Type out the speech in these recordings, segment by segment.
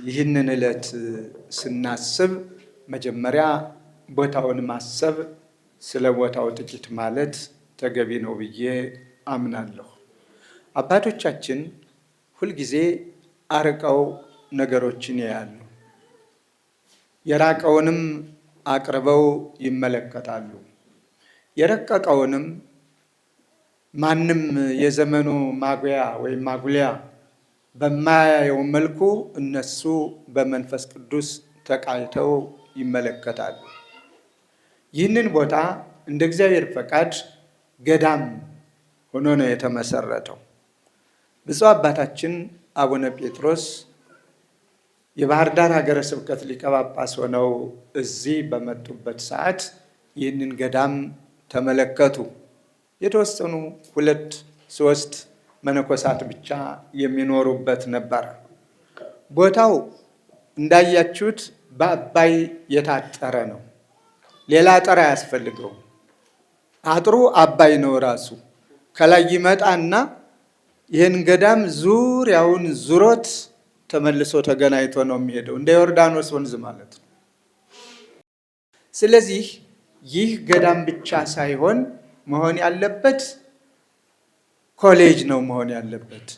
ይህንን ዕለት ስናስብ መጀመሪያ ቦታውን ማሰብ፣ ስለ ቦታው ጥቂት ማለት ተገቢ ነው ብዬ አምናለሁ። አባቶቻችን ሁልጊዜ አርቀው ነገሮችን ያያሉ፣ የራቀውንም አቅርበው ይመለከታሉ። የረቀቀውንም ማንም የዘመኑ ማጉያ ወይም ማጉሊያ በማያየው መልኩ እነሱ በመንፈስ ቅዱስ ተቃኝተው ይመለከታሉ። ይህንን ቦታ እንደ እግዚአብሔር ፈቃድ ገዳም ሆኖ ነው የተመሰረተው። ብፁዕ አባታችን አቡነ ጴጥሮስ የባህር ዳር ሀገረ ስብከት ሊቀ ጳጳስ ሆነው እዚህ በመጡበት ሰዓት ይህንን ገዳም ተመለከቱ። የተወሰኑ 2-3 መነኮሳት ብቻ የሚኖሩበት ነበር። ቦታው እንዳያችሁት በአባይ የታጠረ ነው። ሌላ አጥር አያስፈልገውም። አጥሩ አባይ ነው ራሱ። ከላይ ይመጣና ይህን ገዳም ዙሪያውን ዙሮት ተመልሶ ተገናኝቶ ነው የሚሄደው፣ እንደ ዮርዳኖስ ወንዝ ማለት ነው። ስለዚህ ይህ ገዳም ብቻ ሳይሆን መሆን ያለበት ኮሌጅ ነው መሆን ያለበት።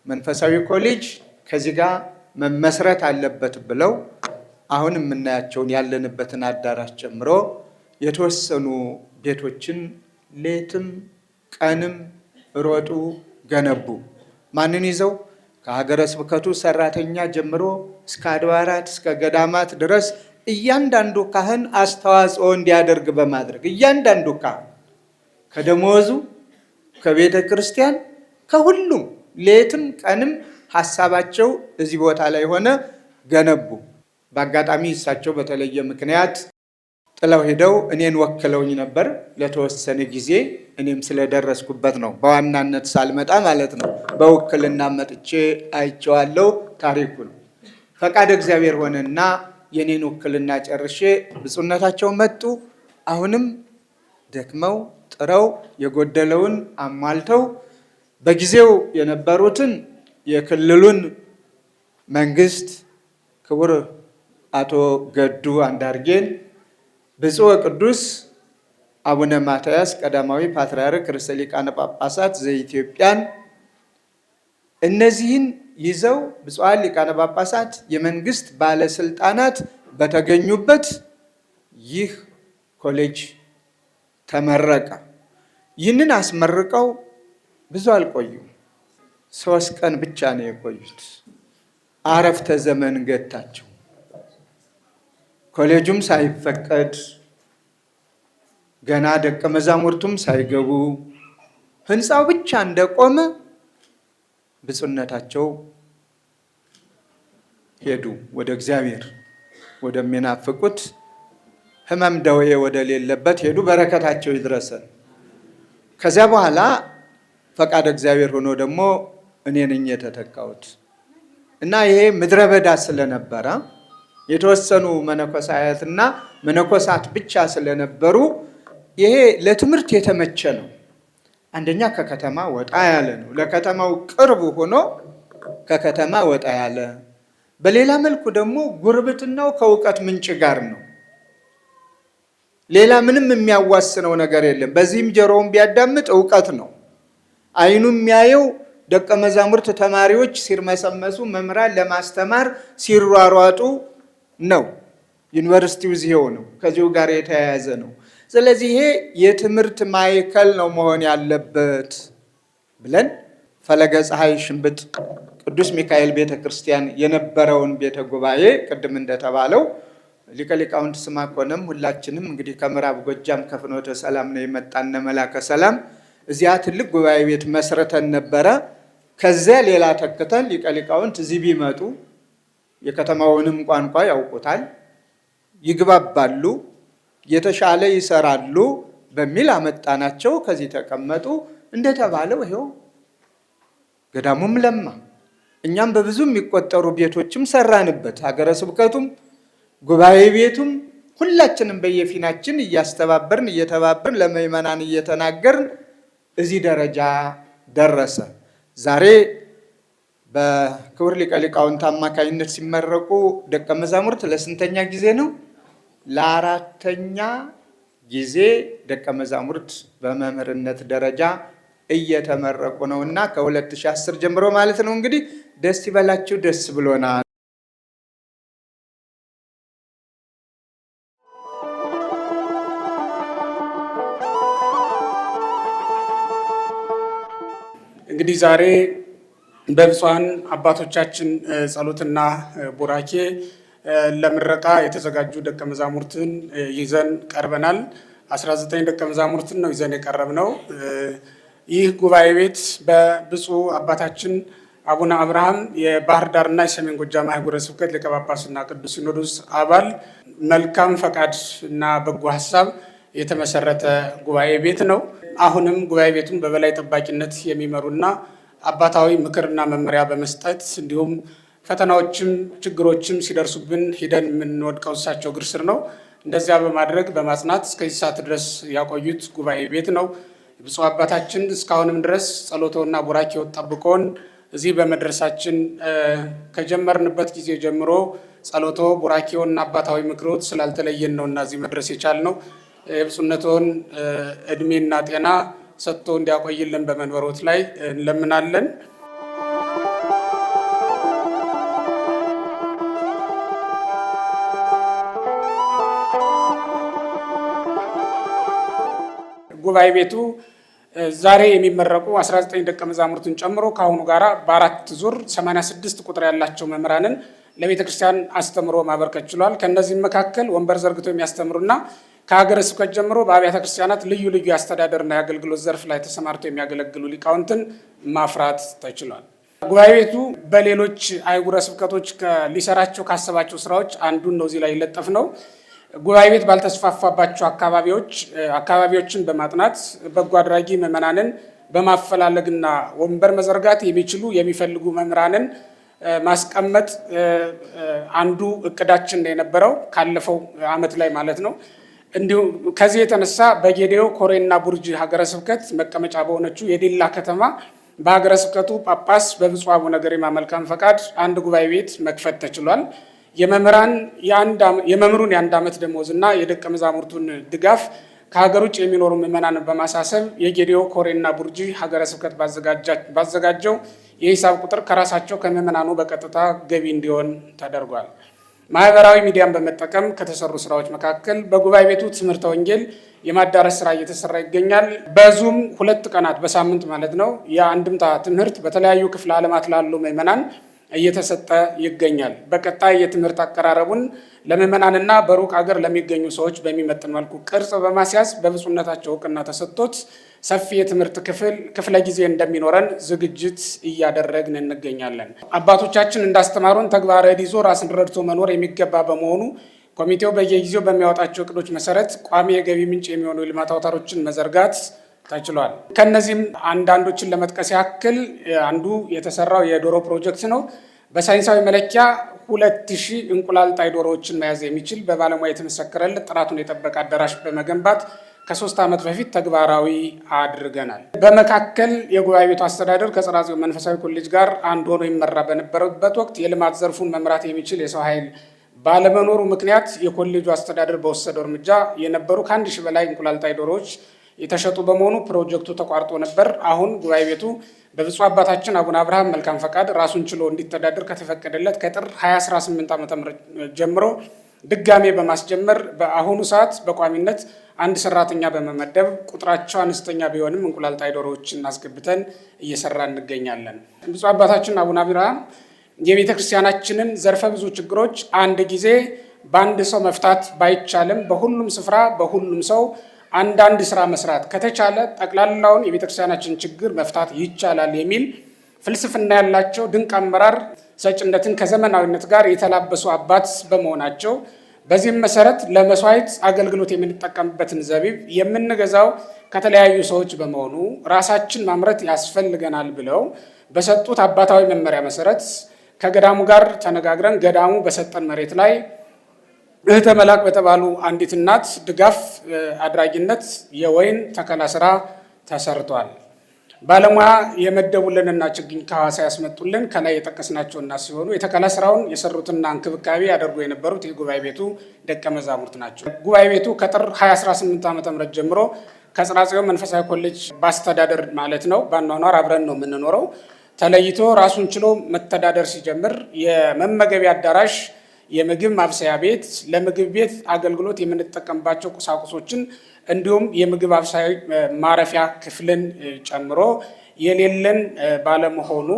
መንፈሳዊ ኮሌጅ ከዚህ ጋር መመስረት አለበት ብለው አሁን የምናያቸውን ያለንበትን አዳራሽ ጨምሮ የተወሰኑ ቤቶችን ሌትም ቀንም ሮጡ፣ ገነቡ። ማንን ይዘው? ከሀገረ ስብከቱ ሰራተኛ ጀምሮ እስከ አድባራት እስከ ገዳማት ድረስ እያንዳንዱ ካህን አስተዋጽኦ እንዲያደርግ በማድረግ እያንዳንዱ ካህን ከደሞዙ ከቤተ ክርስቲያን ከሁሉም ሌትም ቀንም ሀሳባቸው እዚህ ቦታ ላይ ሆነ፣ ገነቡ። በአጋጣሚ እሳቸው በተለየ ምክንያት ጥለው ሄደው እኔን ወክለውኝ ነበር ለተወሰነ ጊዜ። እኔም ስለደረስኩበት ነው፣ በዋናነት ሳልመጣ ማለት ነው። በውክልና መጥቼ አይቼዋለሁ ታሪኩን። ፈቃድ እግዚአብሔር ሆነና የኔን ውክልና ጨርሼ ብፁዕነታቸው መጡ። አሁንም ደክመው ጥረው የጎደለውን አሟልተው በጊዜው የነበሩትን የክልሉን መንግስት ክቡር አቶ ገዱ አንዳርጌን፣ ብፁዕ ቅዱስ አቡነ ማትያስ ቀዳማዊ ፓትርያርክ ርዕሰ ሊቃነ ጳጳሳት ዘኢትዮጵያን፣ እነዚህን ይዘው ብፁዓን ሊቃነ ጳጳሳት የመንግስት ባለስልጣናት በተገኙበት ይህ ኮሌጅ ተመረቀ። ይህንን አስመርቀው ብዙ አልቆዩም። 3 ቀን ብቻ ነው የቆዩት። አረፍተ ዘመን ገታቸው። ኮሌጁም ሳይፈቀድ ገና ደቀ መዛሙርቱም ሳይገቡ ህንፃው ብቻ እንደቆመ ብፁዕነታቸው ሄዱ ወደ እግዚአብሔር ወደሚናፍቁት ህመም ደዌ ወደ ሌለበት ሄዱ። በረከታቸው ይድረሰን። ከዚያ በኋላ ፈቃድ እግዚአብሔር ሆኖ ደግሞ እኔ ነኝ የተተካሁት እና ይሄ ምድረ በዳ ስለነበረ የተወሰኑ መነኮሳያትና መነኮሳት ብቻ ስለነበሩ ይሄ ለትምህርት የተመቸ ነው። አንደኛ ከከተማ ወጣ ያለ ነው። ለከተማው ቅርብ ሆኖ ከከተማ ወጣ ያለ፣ በሌላ መልኩ ደግሞ ጉርብትናው ከእውቀት ምንጭ ጋር ነው። ሌላ ምንም የሚያዋስነው ነገር የለም። በዚህም ጆሮውን ቢያዳምጥ እውቀት ነው። አይኑ የሚያየው ደቀ መዛሙርት ተማሪዎች ሲርመሰመሱ መምህራን ለማስተማር ሲሯሯጡ ነው። ዩኒቨርሲቲው እዚህው ነው፣ ከዚሁ ጋር የተያያዘ ነው። ስለዚህ ይሄ የትምህርት ማዕከል ነው መሆን ያለበት ብለን ፈለገ ፀሐይ ሽንብጥ ቅዱስ ሚካኤል ቤተ ክርስቲያን የነበረውን ቤተ ጉባኤ ቅድም እንደተባለው ሊቀ ሊቃውንት ስምዐኮንም ሁላችንም እንግዲህ ከምዕራብ ጎጃም ከፍኖተ ሰላም ነው የመጣን መላከ ሰላም እዚያ ትልቅ ጉባኤ ቤት መስርተን ነበረ። ከዚያ ሌላ ተክተን ሊቀ ሊቃውንት እዚህ ቢመጡ የከተማውንም ቋንቋ ያውቁታል፣ ይግባባሉ፣ የተሻለ ይሰራሉ፣ በሚል አመጣናቸው። ከዚህ ተቀመጡ እንደተባለው ይሄው ገዳሙም ለማ። እኛም በብዙ የሚቆጠሩ ቤቶችም ሰራንበት። ሀገረ ስብከቱም ጉባኤ ቤቱም ሁላችንም በየፊናችን እያስተባበርን እየተባበርን ለምእመናን እየተናገርን እዚህ ደረጃ ደረሰ። ዛሬ በክቡር ሊቀ ሊቃውንት አማካኝነት ሲመረቁ ደቀ መዛሙርት ለስንተኛ ጊዜ ነው? ለአራተኛ ጊዜ ደቀ መዛሙርት በመምህርነት ደረጃ እየተመረቁ ነው እና ከ2010 ጀምሮ ማለት ነው። እንግዲህ ደስ ይበላችሁ፣ ደስ ብሎናል። እንግዲህ ዛሬ በብፁዓን አባቶቻችን ጸሎትና ቡራኬ ለምረቃ የተዘጋጁ ደቀ መዛሙርትን ይዘን ቀርበናል። 19 ደቀ መዛሙርትን ነው ይዘን የቀረብነው። ይህ ጉባኤ ቤት በብፁዕ አባታችን አቡነ አብርሃም የባህር ዳርና የሰሜን ጎጃም ሀገረ ስብከት ሊቀ ጳጳስና ቅዱስ ሲኖዶስ አባል መልካም ፈቃድ እና በጎ ሀሳብ የተመሰረተ ጉባኤ ቤት ነው። አሁንም ጉባኤ ቤቱን በበላይ ጠባቂነት የሚመሩና አባታዊ ምክርና መመሪያ በመስጠት እንዲሁም ፈተናዎችም ችግሮችም ሲደርሱብን ሂደን የምንወድቀው እሳቸው እግር ስር ነው። እንደዚያ በማድረግ በማጽናት እስከዚህ ሰዓት ድረስ ያቆዩት ጉባኤ ቤት ነው። ብፁዕ አባታችን እስካሁንም ድረስ ጸሎቶና ቡራኬው ጠብቆን እዚህ በመድረሳችን ከጀመርንበት ጊዜ ጀምሮ ጸሎቶ ቡራኬውና አባታዊ ምክሮት ስላልተለየን ነው እና እዚህ መድረስ የቻልነው። የብፁዕነቶን እድሜና ጤና ሰጥቶ እንዲያቆይልን በመንበሮት ላይ እንለምናለን። ጉባኤ ቤቱ ዛሬ የሚመረቁ 19 ደቀ መዛሙርትን ጨምሮ ከአሁኑ ጋራ በአራት ዙር 86 ቁጥር ያላቸው መምህራንን ለቤተ ክርስቲያን አስተምሮ ማበርከት ችሏል። ከእነዚህም መካከል ወንበር ዘርግቶ የሚያስተምሩና ከሀገረ ስብከት ጀምሮ በአብያተ ክርስቲያናት ልዩ ልዩ የአስተዳደርና የአገልግሎት ዘርፍ ላይ ተሰማርተው የሚያገለግሉ ሊቃውንትን ማፍራት ተችሏል። ጉባኤ ቤቱ በሌሎች አህጉረ ስብከቶች ሊሰራቸው ካሰባቸው ስራዎች አንዱን ነው እዚህ ላይ ይለጠፍ ነው። ጉባኤ ቤት ባልተስፋፋባቸው አካባቢዎችን በማጥናት በጎ አድራጊ ምዕመናንን በማፈላለግና ወንበር መዘርጋት የሚፈልጉ መምህራንን ማስቀመጥ አንዱ እቅዳችን ነው የነበረው ካለፈው ዓመት ላይ ማለት ነው። እንዲሁ ከዚህ የተነሳ በጌዴኦ ኮሬና ቡርጂ ሀገረ ስብከት መቀመጫ በሆነችው የዲላ ከተማ በሀገረ ስብከቱ ጳጳስ በብፁዕ አቡነ ገሪማ መልካም ፈቃድ አንድ ጉባኤ ቤት መክፈት ተችሏል። የመምህሩን የአንድ ዓመት ደሞዝ እና የደቀ መዛሙርቱን ድጋፍ ከሀገር ውጭ የሚኖሩ ምዕመናንን በማሳሰብ የጌዴኦ ኮሬና ቡርጂ ሀገረ ስብከት ባዘጋጀው የሂሳብ ቁጥር ከራሳቸው ከምዕመናኑ በቀጥታ ገቢ እንዲሆን ተደርጓል። ማህበራዊ ሚዲያን በመጠቀም ከተሰሩ ስራዎች መካከል በጉባኤ ቤቱ ትምህርተ ወንጌል የማዳረስ ስራ እየተሰራ ይገኛል። በዙም 2 ቀናት በሳምንት ማለት ነው የአንድምታ ትምህርት በተለያዩ ክፍለ ዓለማት ላሉ ምዕመናን እየተሰጠ ይገኛል። በቀጣይ የትምህርት አቀራረቡን ለምዕመናንና በሩቅ ሀገር ለሚገኙ ሰዎች በሚመጥን መልኩ ቅርጽ በማስያዝ በብፁዕነታቸው እውቅና ተሰጥቶት ሰፊ የትምህርት ክፍለ ጊዜ እንደሚኖረን ዝግጅት እያደረግን እንገኛለን። አባቶቻችን እንዳስተማሩን ተግባረ ዕድ ይዞ ራስን ረድቶ መኖር የሚገባ በመሆኑ ኮሚቴው በየጊዜው በሚያወጣቸው እቅዶች መሰረት ቋሚ የገቢ ምንጭ የሚሆኑ የልማት አውታሮችን መዘርጋት ተችሏል። ከነዚህም አንዳንዶችን ለመጥቀስ ያክል አንዱ የተሰራው የዶሮ ፕሮጀክት ነው። በሳይንሳዊ መለኪያ 2000 እንቁላል ጣይ ዶሮዎችን መያዝ የሚችል በባለሙያ የተመሰከረለት ጥራቱን የጠበቀ አዳራሽ በመገንባት ከ3 ዓመት በፊት ተግባራዊ አድርገናል። በመካከል የጉባኤ ቤቱ አስተዳደር ከጽርሐ ጽዮን መንፈሳዊ ኮሌጅ ጋር አንድ ሆኖ ይመራ በነበረበት ወቅት የልማት ዘርፉን መምራት የሚችል የሰው ኃይል ባለመኖሩ ምክንያት የኮሌጁ አስተዳደር በወሰደው እርምጃ የነበሩ ከ1000 በላይ እንቁላል ጣይ ዶሮዎች የተሸጡ በመሆኑ ፕሮጀክቱ ተቋርጦ ነበር። አሁን ጉባኤ ቤቱ በብፁዕ አባታችን አቡነ አብርሃም መልካም ፈቃድ ራሱን ችሎ እንዲተዳደር ከተፈቀደለት ከጥር 2018 ዓ.ም ጀምሮ ድጋሜ በማስጀመር በአሁኑ ሰዓት በቋሚነት አንድ ሰራተኛ በመመደብ ቁጥራቸው አነስተኛ ቢሆንም እንቁላል ጣይ ዶሮዎችን አስገብተን እየሰራ እንገኛለን። ብፁዕ አባታችን አቡነ አብርሃም የቤተ ክርስቲያናችንን ዘርፈ ብዙ ችግሮች አንድ ጊዜ በአንድ ሰው መፍታት ባይቻልም በሁሉም ስፍራ በሁሉም ሰው አንዳንድ ስራ መስራት ከተቻለ ጠቅላላውን የቤተክርስቲያናችን ችግር መፍታት ይቻላል የሚል ፍልስፍና ያላቸው ድንቅ አመራር ሰጭነትን ከዘመናዊነት ጋር የተላበሱ አባት በመሆናቸው በዚህም መሰረት ለመስዋዕት አገልግሎት የምንጠቀምበትን ዘቢብ የምንገዛው ከተለያዩ ሰዎች በመሆኑ ራሳችን ማምረት ያስፈልገናል ብለው በሰጡት አባታዊ መመሪያ መሰረት ከገዳሙ ጋር ተነጋግረን ገዳሙ በሰጠን መሬት ላይ እህተ መላክ በተባሉ አንዲት እናት ድጋፍ አድራጊነት የወይን ተከላ ስራ ተሰርቷል። ባለሙያ የመደቡልንና ችግኝ ከሐዋሳ ያስመጡልን ከላይ የጠቀስናቸው እናት ሲሆኑ የተከላ ስራውን የሰሩትና እንክብካቤ ያደርጉ የነበሩት የጉባኤ ቤቱ ደቀ መዛሙርት ናቸው። ጉባኤ ቤቱ ከጥር 2018 ዓ.ም ጀምሮ ከጽርሐ ጽዮን መንፈሳዊ ኮሌጅ በአስተዳደር ማለት ነው በአኗኗር አብረን ነው የምንኖረው ተለይቶ ራሱን ችሎ መተዳደር ሲጀምር የመመገቢያ አዳራሽ፣ የምግብ ማብሰያ ቤት፣ ለምግብ ቤት አገልግሎት የምንጠቀምባቸው ቁሳቁሶችን እንዲሁም የምግብ አብሳይ ማረፊያ ክፍልን ጨምሮ የሌለን ባለመሆኑ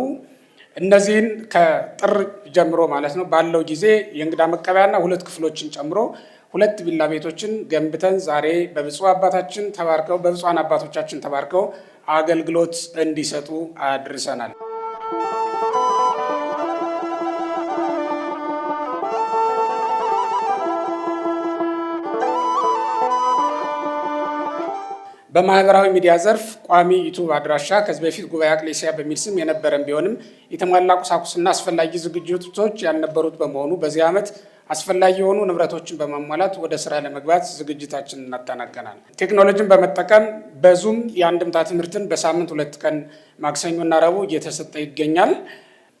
እነዚህን ከጥር ጀምሮ ማለት ነው ባለው ጊዜ የእንግዳ መቀበያና 2 ክፍሎችን ጨምሮ 2 ቪላ ቤቶችን ገንብተን ዛሬ በብፁዕ አባታችን ተባርከው በብፁዓን አባቶቻችን ተባርከው አገልግሎት እንዲሰጡ አድርሰናል። በማህበራዊ ሚዲያ ዘርፍ ቋሚ ዩቱብ አድራሻ ከዚህ በፊት ጉባኤ አቅሌሲያ በሚል ስም የነበረን ቢሆንም የተሟላ ቁሳቁስና አስፈላጊ ዝግጅቶች ያልነበሩት በመሆኑ በዚህ ዓመት አስፈላጊ የሆኑ ንብረቶችን በማሟላት ወደ ስራ ለመግባት ዝግጅታችንን እናጠናቀናል። ቴክኖሎጂን በመጠቀም በዙም የአንድምታ ትምህርትን በሳምንት 2 ቀን ማክሰኞና ረቡዕ እየተሰጠ ይገኛል።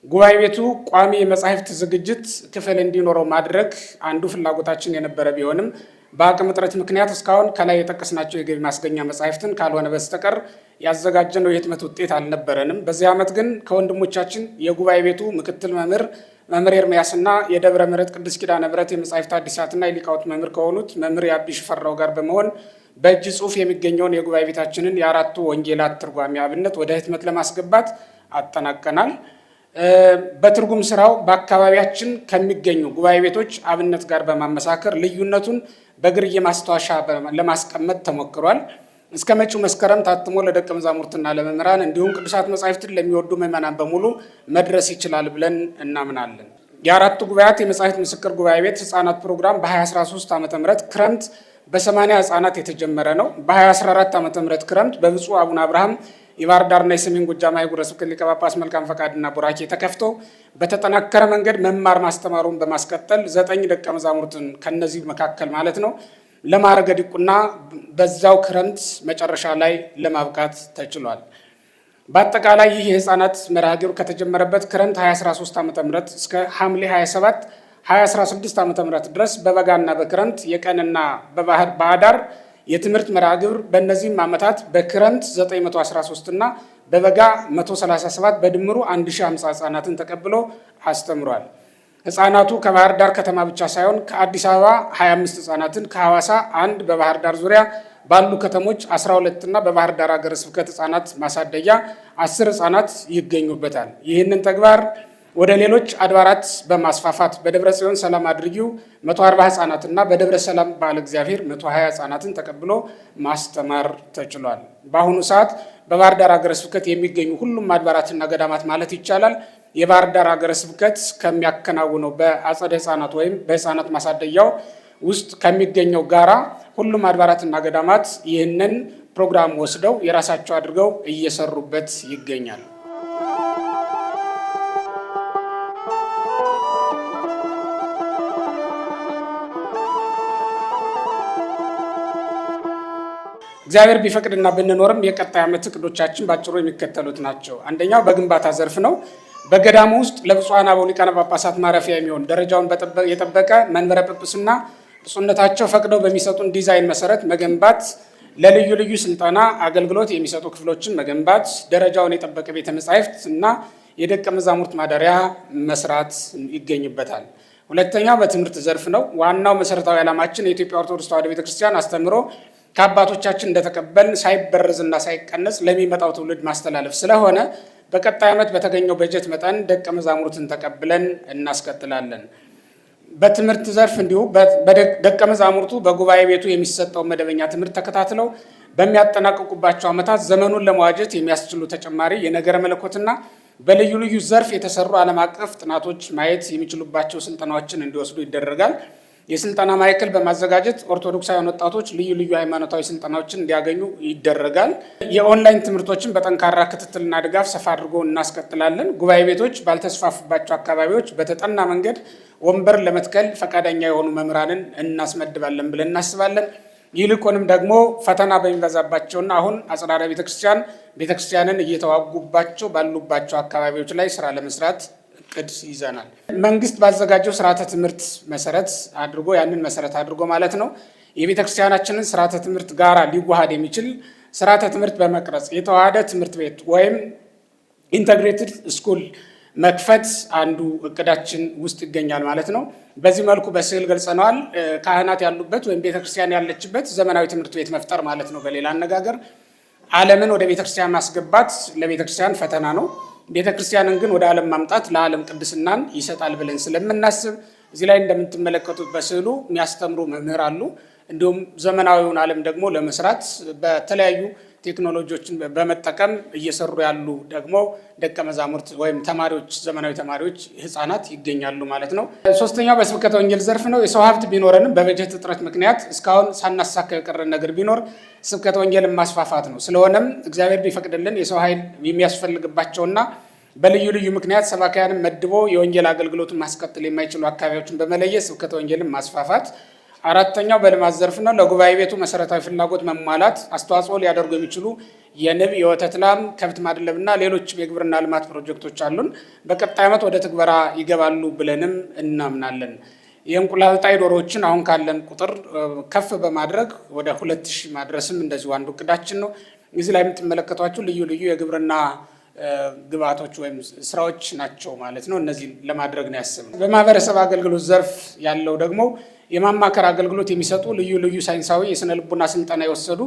ጉባኤ ቤቱ ቋሚ የመጻሕፍት ዝግጅት ክፍል እንዲኖረው ማድረግ አንዱ ፍላጎታችን የነበረ ቢሆንም በአቅም እጥረት ምክንያት እስካሁን ከላይ የጠቀስናቸው የገቢ ማስገኛ መጻሕፍትን ካልሆነ በስተቀር ያዘጋጀነው የህትመት ውጤት አልነበረንም። በዚህ ዓመት ግን ከወንድሞቻችን የጉባኤ ቤቱ ምክትል መምህር ኤርምያስና የደብረ ምሕረት ቅድስት ኪዳነ ምሕረት የመጻሕፍት አዲሳትና የሊቃውንት መምህር ከሆኑት መምህር የአቢ ሽፈራው ጋር በመሆን በእጅ ጽሑፍ የሚገኘውን የጉባኤ ቤታችንን የ4ቱ ወንጌላት ትርጓሜ አብነት ወደ ህትመት ለማስገባት አጠናቀናል። በትርጉም ስራው በአካባቢያችን ከሚገኙ ጉባኤ ቤቶች አብነት ጋር በማመሳከር ልዩነቱን በግርዬ ማስታወሻ ለማስቀመጥ ተሞክሯል። እስከ መጪው መስከረም ታትሞ ለደቀ መዛሙርትና ለመምህራን እንዲሁም ቅዱሳት መጻሕፍትን ለሚወዱ ምዕመናን በሙሉ መድረስ ይችላል ብለን እናምናለን። የ4ቱ ጉባኤያት የመጻሕፍት ምስክር ጉባኤ ቤት ህፃናት ፕሮግራም በ2013 ዓ.ም ክረምት በ80 ህፃናት የተጀመረ ነው። በ2014 ዓ.ም ክረምት በብፁዕ አቡነ አብርሃም የባህር ዳርና የሰሜን ጎጃም ሀገረ ስብከት ሊቀ ጳጳስ መልካም ፈቃድና ቡራኬ ተከፍቶ በተጠናከረ መንገድ መማር ማስተማሩን በማስቀጠል 9 ደቀ መዛሙርትን ከነዚህ መካከል ማለት ነው ለማዕረገ ዲቁና በዛው ክረምት መጨረሻ ላይ ለማብቃት ተችሏል። በአጠቃላይ ይህ የህፃናት መርሃ ግብር ከተጀመረበት ክረምት 2013 ዓ.ም እስከ ሐምሌ 27 2016 ዓ.ም ድረስ በበጋና በክረምት የቀንና በአዳር የትምህርት መርሃ ግብር በእነዚህም ዓመታት በክረምት 913 እና በበጋ 137 በድምሩ 1050 ህፃናትን ተቀብሎ አስተምሯል። ህፃናቱ ከባህር ዳር ከተማ ብቻ ሳይሆን ከአዲስ አበባ 25 ህፃናትን፣ ከሐዋሳ 1 በባህር ዳር ዙሪያ ባሉ ከተሞች 12 እና በባህር ዳር ሀገረ ስብከት ህፃናት ማሳደጊያ 10 ህፃናት ይገኙበታል። ይህንን ተግባር ወደ ሌሎች አድባራት በማስፋፋት በደብረ ጽዮን ሰላም አድርጊው 140 ህፃናትና በደብረ ሰላም በዓለ እግዚአብሔር 120 ህፃናትን ተቀብሎ ማስተማር ተችሏል። በአሁኑ ሰዓት በባህር ዳር ሀገረ ስብከት የሚገኙ ሁሉም አድባራትና ገዳማት ማለት ይቻላል የባህር ዳር ሀገረ ስብከት ከሚያከናውነው በአጸደ ህፃናት ወይም በህፃናት ማሳደጊያው ውስጥ ከሚገኘው ጋራ ሁሉም አድባራትና ገዳማት ይህንን ፕሮግራም ወስደው የራሳቸው አድርገው እየሰሩበት ይገኛል። እግዚአብሔር ቢፈቅድና ብንኖርም የቀጣይ ዓመት እቅዶቻችን ባጭሩ የሚከተሉት ናቸው። አንደኛው በግንባታ ዘርፍ ነው። በገዳሙ ውስጥ ለብፁዓን አበው ሊቃነ ጳጳሳት ማረፊያ የሚሆን ደረጃውን የጠበቀ መንበረ ጵጵስና ብፁዕነታቸው ፈቅደው በሚሰጡን ዲዛይን መሰረት መገንባት፣ ለልዩ ልዩ ስልጠና አገልግሎት የሚሰጡ ክፍሎችን መገንባት፣ ደረጃውን የጠበቀ ቤተ መጻሕፍት እና የደቀ መዛሙርት ማደሪያ መስራት ይገኝበታል። ሁለተኛው በትምህርት ዘርፍ ነው። ዋናው መሰረታዊ ዓላማችን የኢትዮጵያ ኦርቶዶክስ ተዋሕዶ ቤተክርስቲያን አስተምሮ ከአባቶቻችን እንደተቀበልን ሳይበረዝና ሳይቀነስ ለሚመጣው ትውልድ ማስተላለፍ ስለሆነ በቀጣይ ዓመት በተገኘው በጀት መጠን ደቀ መዛሙርትን ተቀብለን እናስቀጥላለን። በትምህርት ዘርፍ እንዲሁ ደቀ መዛሙርቱ በጉባኤ ቤቱ የሚሰጠው መደበኛ ትምህርት ተከታትለው በሚያጠናቅቁባቸው ዓመታት ዘመኑን ለመዋጀት የሚያስችሉ ተጨማሪ የነገረ መለኮትና በልዩ ልዩ ዘርፍ የተሰሩ ዓለም አቀፍ ጥናቶች ማየት የሚችሉባቸው ስልጠናዎችን እንዲወስዱ ይደረጋል። የስልጠና ማዕከል በማዘጋጀት ኦርቶዶክሳውያን ወጣቶች ልዩ ልዩ ሃይማኖታዊ ስልጠናዎችን እንዲያገኙ ይደረጋል። የኦንላይን ትምህርቶችን በጠንካራ ክትትልና ድጋፍ ሰፋ አድርጎ እናስቀጥላለን። ጉባኤ ቤቶች ባልተስፋፉባቸው አካባቢዎች በተጠና መንገድ ወንበር ለመትከል ፈቃደኛ የሆኑ መምህራንን እናስመድባለን ብለን እናስባለን። ይልቁንም ደግሞ ፈተና በሚበዛባቸውና አሁን አጽራረ ቤተክርስቲያንን እየተዋጉባቸው ባሉባቸው አካባቢዎች ላይ ስራ ለመስራት እቅድ ይዘናል። መንግስት ባዘጋጀው ስርዓተ ትምህርት መሰረት አድርጎ ማለት ነው የቤተክርስቲያናችንን ስርዓተ ትምህርት ጋራ ሊዋሃድ የሚችል ስርዓተ ትምህርት በመቅረጽ የተዋሃደ ትምህርት ቤት ወይም ኢንተግሬትድ ስኩል መክፈት አንዱ እቅዳችን ውስጥ ይገኛል ማለት ነው። በዚህ መልኩ በስዕል ገልጸነዋል። ካህናት ያሉበት ወይም ቤተክርስቲያን ያለችበት ዘመናዊ ትምህርት ቤት መፍጠር ማለት ነው። በሌላ አነጋገር ዓለምን ወደ ቤተክርስቲያን ማስገባት ለቤተክርስቲያን ፈተና ነው። ቤተክርስቲያንን ግን ወደ ዓለም ማምጣት ለዓለም ቅድስናን ይሰጣል ብለን ስለምናስብ እዚህ ላይ እንደምትመለከቱት በስዕሉ የሚያስተምሩ መምህር አሉ። እንዲሁም ዘመናዊውን ዓለም ደግሞ ለመስራት በተለያዩ ቴክኖሎጂዎችን በመጠቀም እየሰሩ ያሉ ደግሞ ደቀ መዛሙርት ወይም ተማሪዎች፣ ዘመናዊ ተማሪዎች፣ ህፃናት ይገኛሉ ማለት ነው። ሶስተኛው በስብከተ ወንጌል ዘርፍ ነው። የሰው ሀብት ቢኖረንም በበጀት እጥረት ምክንያት እስካሁን ሳናሳካ የቀረን ነገር ቢኖር ስብከተ ወንጌልን ማስፋፋት ነው። ስለሆነም እግዚአብሔር ቢፈቅድልን የሰው ኃይል የሚያስፈልግባቸውና በልዩ ልዩ ምክንያት ሰባኪያንን መድቦ የወንጌል አገልግሎቱን ማስቀጠል የማይችሉ አካባቢዎችን በመለየት ስብከተ ወንጌልን ማስፋፋት። አራተኛው በልማት ዘርፍ ነው። ለጉባኤ ቤቱ መሰረታዊ ፍላጎት መሟላት አስተዋጽኦ ሊያደርጉ የሚችሉ የንብ፣ የወተት ላም፣ ከብት ማድለብና ሌሎችም የግብርና ልማት ፕሮጀክቶች አሉን። በቀጣይ ዓመት ወደ ትግበራ ይገባሉ ብለንም እናምናለን። የእንቁላል ጣይ ዶሮዎችን አሁን ካለን ቁጥር ከፍ በማድረግ ወደ 2000 ማድረስም እንደዚሁ አንዱ እቅዳችን ነው። እዚህ ላይ የምትመለከቷቸው ልዩ ልዩ የግብርና ግብዓቶች ወይም ስራዎች ናቸው ማለት ነው። እነዚህ ለማድረግ ነው ያሰብነው። በማህበረሰብ አገልግሎት ዘርፍ ያለው ደግሞ የማማከር አገልግሎት የሚሰጡ ልዩ ልዩ ሳይንሳዊ የስነ ልቡና ስልጠና የወሰዱ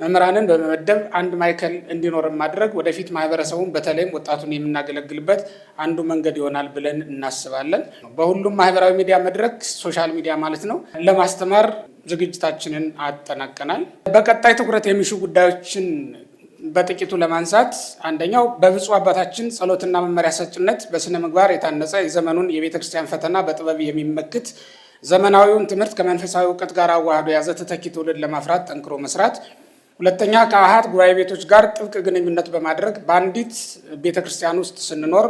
መምህራንን በመመደብ አንድ ማዕከል እንዲኖርን ማድረግ ወደፊት ማህበረሰቡን በተለይም ወጣቱን የምናገለግልበት አንዱ መንገድ ይሆናል ብለን እናስባለን። በሁሉም ማህበራዊ ሚዲያ መድረክ ሶሻል ሚዲያ ማለት ነው ለማስተማር ዝግጅታችንን አጠናቀናል። በቀጣይ ትኩረት የሚሹ ጉዳዮችን በጥቂቱ ለማንሳት አንደኛው በብፁዕ አባታችን ጸሎትና መመሪያ ሰጭነት በስነ ምግባር የታነጸ የዘመኑን የቤተክርስቲያን ፈተና በጥበብ የሚመክት ዘመናዊውን ትምህርት ከመንፈሳዊ እውቀት ጋር አዋህዶ የያዘ ተተኪ ትውልድ ለማፍራት ጠንክሮ መስራት። ሁለተኛ ከአሃት ጉባኤ ቤቶች ጋር ጥብቅ ግንኙነት በማድረግ በአንዲት ቤተክርስቲያን ውስጥ ስንኖር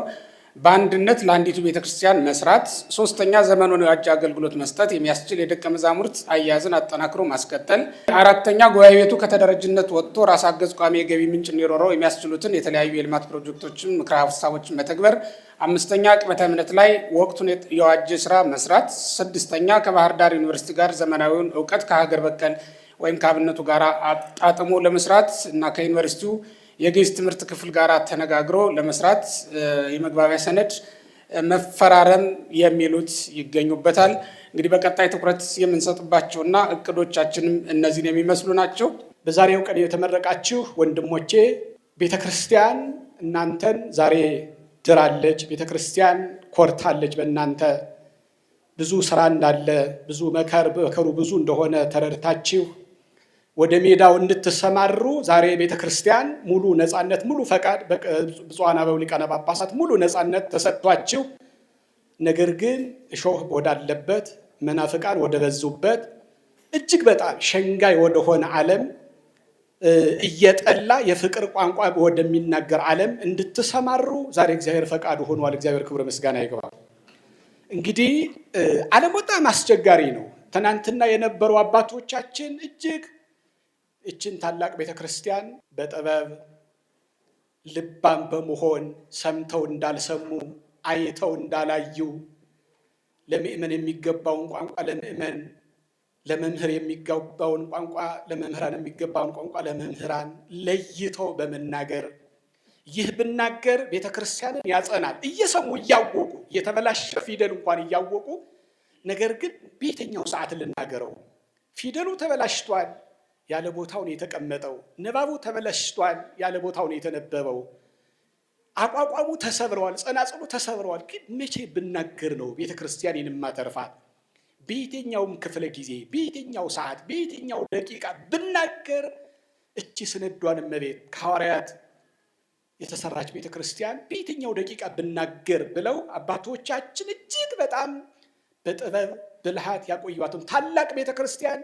በአንድነት ለአንዲቱ ቤተክርስቲያን መስራት። ሶስተኛ ዘመኑን የዋጀ አገልግሎት መስጠት የሚያስችል የደቀ መዛሙርት አያያዝን አጠናክሮ ማስቀጠል። አራተኛ ጉባኤ ቤቱ ከተደራጅነት ወጥቶ ራስ አገዝ ቋሚ የገቢ ምንጭ እንዲኖረው የሚያስችሉትን የተለያዩ የልማት ፕሮጀክቶችን፣ ምክረ ሀሳቦችን መተግበር። አምስተኛ ቅበተ እምነት ላይ ወቅቱን የዋጀ ስራ መስራት። ስድስተኛ ከባህር ዳር ዩኒቨርሲቲ ጋር ዘመናዊውን እውቀት ከሀገር በቀል ወይም ከአብነቱ ጋር አጣጥሞ ለመስራት እና ከዩኒቨርሲቲው የግዕዝ ትምህርት ክፍል ጋር ተነጋግሮ ለመስራት የመግባቢያ ሰነድ መፈራረም የሚሉት ይገኙበታል። እንግዲህ በቀጣይ ትኩረት የምንሰጥባቸውና እቅዶቻችንም እነዚህን የሚመስሉ ናቸው። በዛሬው ቀን የተመረቃችሁ ወንድሞቼ ቤተክርስቲያን እናንተን ዛሬ ድራለች። ቤተክርስቲያን ኮርታለች። በእናንተ ብዙ ስራ እንዳለ ብዙ መከሩ ብዙ እንደሆነ ተረድታችሁ ወደ ሜዳው እንድትሰማሩ ዛሬ ቤተክርስቲያን ሙሉ ነፃነት፣ ሙሉ ፈቃድ ብፁዓን አበው ሊቃነ ጳጳሳት ሙሉ ነፃነት ተሰጥቷችሁ፣ ነገር ግን እሾህ ወዳለበት መናፍቃን ወደ በዙበት እጅግ በጣም ሸንጋይ ወደሆነ ዓለም እየጠላ የፍቅር ቋንቋ ወደሚናገር ዓለም እንድትሰማሩ ዛሬ እግዚአብሔር ፈቃዱ ሆኗል። እግዚአብሔር ክብር ምስጋና ይግባው። እንግዲህ ዓለም በጣም አስቸጋሪ ነው። ትናንትና የነበሩ አባቶቻችን እጅግ እችን ታላቅ ቤተክርስቲያን በጥበብ ልባም በመሆን ሰምተው እንዳልሰሙ አይተው እንዳላዩ ለምእመን የሚገባውን ቋንቋ ለምእመን፣ ለመምህር የሚገባውን ቋንቋ ለመምህራን፣ የሚገባውን ቋንቋ ለመምህራን ለይተው በመናገር ይህ ብናገር ቤተክርስቲያንን ያጸናል እየሰሙ እያወቁ የተበላሸ ፊደል እንኳን እያወቁ፣ ነገር ግን በየትኛው ሰዓት ልናገረው? ፊደሉ ተበላሽቷል፣ ያለ ቦታው ነው የተቀመጠው። ንባቡ ተበላሽቷል፣ ያለ ቦታው ነው የተነበበው። አቋቋሙ ተሰብረዋል፣ ጸናጽሉ ተሰብረዋል። ግን መቼ ብናገር ነው ቤተክርስቲያንን የማተርፋት? በየትኛውም ክፍለ ጊዜ፣ በየትኛው ሰዓት፣ በየትኛው ደቂቃ ብናገር እቺ ስንዷን እመቤት ከሐዋርያት የተሰራች ቤተክርስቲያን በየትኛው ደቂቃ ብናገር ብለው አባቶቻችን እጅግ በጣም በጥበብ ብልሃት ያቆዩዋትም ታላቅ ቤተ ክርስቲያን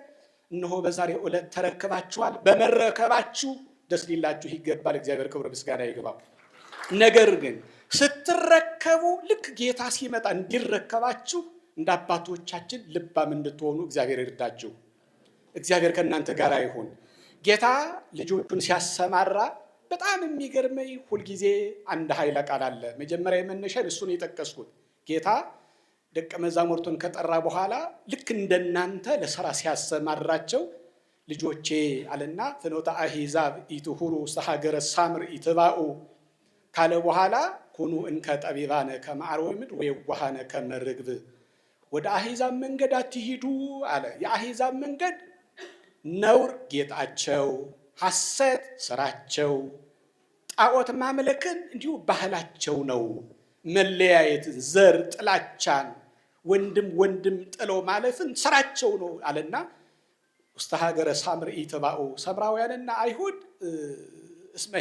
እነሆ በዛሬው ዕለት ተረከባችኋል። በመረከባችሁ ደስ ሊላችሁ ይገባል። እግዚአብሔር ክብር ምስጋና ይግባው። ነገር ግን ስትረከቡ ልክ ጌታ ሲመጣ እንዲረከባችሁ እንደ አባቶቻችን ልባም እንድትሆኑ እግዚአብሔር ይርዳችሁ። እግዚአብሔር ከእናንተ ጋር ይሁን። ጌታ ልጆቹን ሲያሰማራ በጣም የሚገርመኝ ሁልጊዜ አንድ ኃይለ ቃል አለ። መጀመሪያ የመነሻን እሱን የጠቀስኩት ጌታ ደቀ መዛሙርቱን ከጠራ በኋላ ልክ እንደናንተ ለሥራ ሲያሰማራቸው ልጆቼ አለና ፍኖተ አሕዛብ ኢትሁሩ ውስተ ሀገረ ሳምር ኢትባኡ ካለ በኋላ ኩኑ እንከ ጠቢባነ ከመ አርዌ ምድር ወየዋሃነ ከመ ርግብ፣ ወደ አሕዛብ መንገድ አትሂዱ አለ። የአሕዛብ መንገድ ነውር ጌጣቸው፣ ሐሰት ስራቸው፣ ጣዖት ማምለክን እንዲሁ ባህላቸው ነው። መለያየትን፣ ዘር ጥላቻን፣ ወንድም ጥሎ ማለፍን ስራቸው ነው አለና ውስተ ሀገረ ሳምር ኢትባኡ፣ ሰምራውያንና አይሁድ እስመ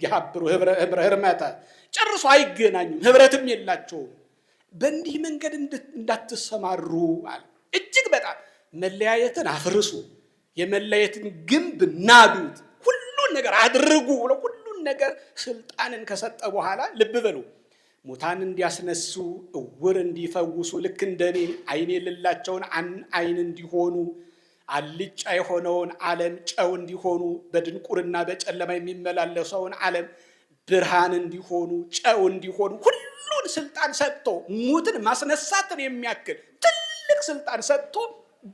ይሃብሩ ህብረ ህርመተ፣ ጨርሶ አይገናኙም፣ ህብረትም የላቸውም። በእንዲህ መንገድ እንዳትሰማሩ አለ። እጅግ በጣም መለያየትን አፍርሱ፣ የመለያየትን ግንብ ናዱት፣ ሁሉን ነገር አድርጉ ብሎ ሁሉን ነገር ስልጣንን ከሰጠ በኋላ ልብ በሉ ሙታን እንዲያስነሱ፣ እውር እንዲፈውሱ፣ ልክ እንደኔ አይን የሌላቸውን አይን እንዲሆኑ፣ አልጫ የሆነውን ዓለም ጨው እንዲሆኑ፣ በድንቁርና በጨለማ የሚመላለሰውን ዓለም ብርሃን እንዲሆኑ፣ ጨው እንዲሆኑ ሁሉን ስልጣን ሰጥቶ ሙትን ማስነሳትን የሚያክል ትልቅ ስልጣን ሰጥቶ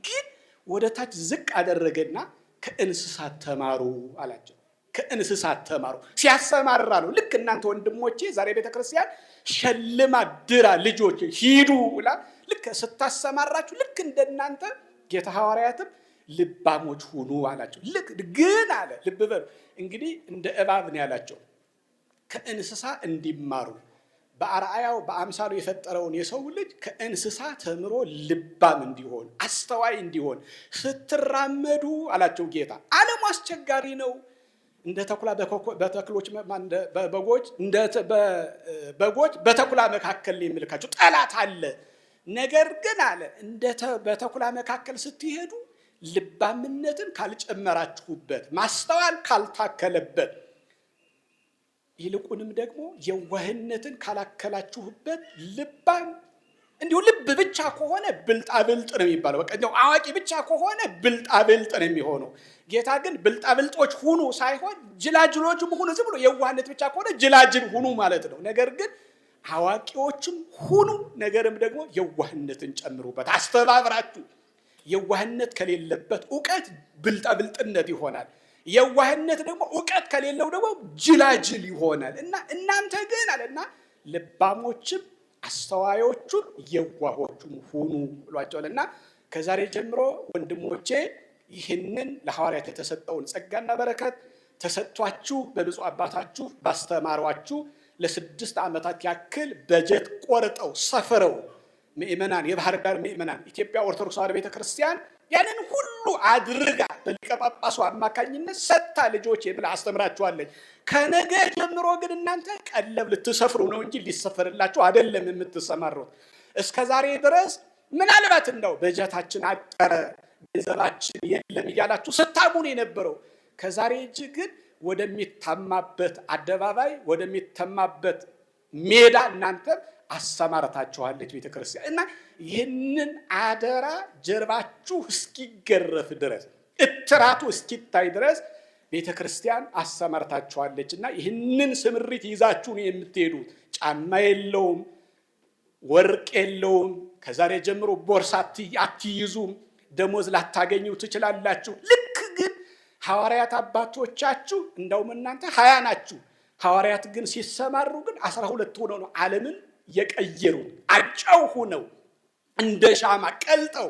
ግን ወደ ታች ዝቅ አደረገና ከእንስሳት ተማሩ አላቸው። ከእንስሳት ተማሩ ሲያሰማራ ነው። ልክ እናንተ ወንድሞቼ ዛሬ ቤተክርስቲያን ሸልማ ድራ ልጆች ሂዱ ብላ ልክ ስታሰማራችሁ ልክ እንደናንተ ጌታ ሐዋርያትም ልባሞች ሁኑ አላቸው። ልክ ግን አለ ልብ በሉ እንግዲህ እንደ እባብ ነው ያላቸው። ከእንስሳ እንዲማሩ በአርአያው በአምሳሉ የፈጠረውን የሰው ልጅ ከእንስሳ ተምሮ ልባም እንዲሆን አስተዋይ እንዲሆን ስትራመዱ አላቸው ጌታ። ዓለሙ አስቸጋሪ ነው። እንደ ተኩላ በተክሎች በጎች በተኩላ መካከል የሚልካቸው ጠላት አለ። ነገር ግን አለ በተኩላ መካከል ስትሄዱ ልባምነትን ካልጨመራችሁበት፣ ማስተዋል ካልታከለበት፣ ይልቁንም ደግሞ የዋህነትን ካላከላችሁበት ልባም እንዲሁ ልብ ብቻ ከሆነ ብልጣብልጥ ነው የሚባለው። በቃ እንደው አዋቂ ብቻ ከሆነ ብልጣብልጥ ነው የሚሆነው። ጌታ ግን ብልጣብልጦች ሁኑ ሳይሆን ጅላጅሎችም ሁኑ። ዝም ብሎ የዋህነት ብቻ ከሆነ ጅላጅል ሁኑ ማለት ነው። ነገር ግን አዋቂዎችም ሁኑ፣ ነገርም ደግሞ የዋህነትን ጨምሩበት አስተባብራችሁ። የዋህነት ከሌለበት እውቀት ብልጣብልጥነት ይሆናል። የዋህነት ደግሞ እውቀት ከሌለው ደግሞ ጅላጅል ይሆናል። እና እናንተ ግን አለና ልባሞችም አስተዋዮቹም የዋሆቹም ሁኑ ብሏቸዋልና ከዛሬ ጀምሮ ወንድሞቼ ይህንን ለሐዋርያት የተሰጠውን ጸጋና በረከት ተሰጥቷችሁ በብፁዕ አባታችሁ ባስተማሯችሁ ለ6 ዓመታት ያክል በጀት ቆርጠው ሰፍረው ምእመናን የባህር ዳር ምእመናን ኢትዮጵያ ኦርቶዶክስ ተዋሕዶ ቤተክርስቲያን ያንን ሁሉ አድርጋ በሊቀ ጳጳሱ አማካኝነት ሰጥታ ልጆች ብላ አስተምራችኋለች። ከነገ ጀምሮ ግን እናንተ ቀለብ ልትሰፍሩ ነው እንጂ ሊሰፈርላችሁ አይደለም የምትሰማሩት። እስከ ዛሬ ድረስ ምናልባት እንደው በጀታችን አጠረ ገንዘባችን የለም እያላችሁ ስታሙን የነበረው ከዛሬ እጅ ግን ወደሚታማበት አደባባይ ወደሚታማበት ሜዳ እናንተ አሰማርታችኋለች ቤተክርስቲያን። እና ይህንን አደራ ጀርባችሁ እስኪገረፍ ድረስ እትራቱ እስኪታይ ድረስ ቤተክርስቲያን አሰማርታችኋለች። እና ይህንን ስምሪት ይዛችሁ ነው የምትሄዱት። ጫማ የለውም፣ ወርቅ የለውም። ከዛሬ ጀምሮ ቦርሳ አትይዙም፣ ደሞዝ ላታገኙ ትችላላችሁ። ልክ ግን ሐዋርያት አባቶቻችሁ እንደውም እናንተ 20 ናችሁ። ሐዋርያት ግን ሲሰማሩ ግን 12 ሆነው ነው ዓለምን የቀየሩት። አጨው ሆነው እንደ ሻማ ቀልጠው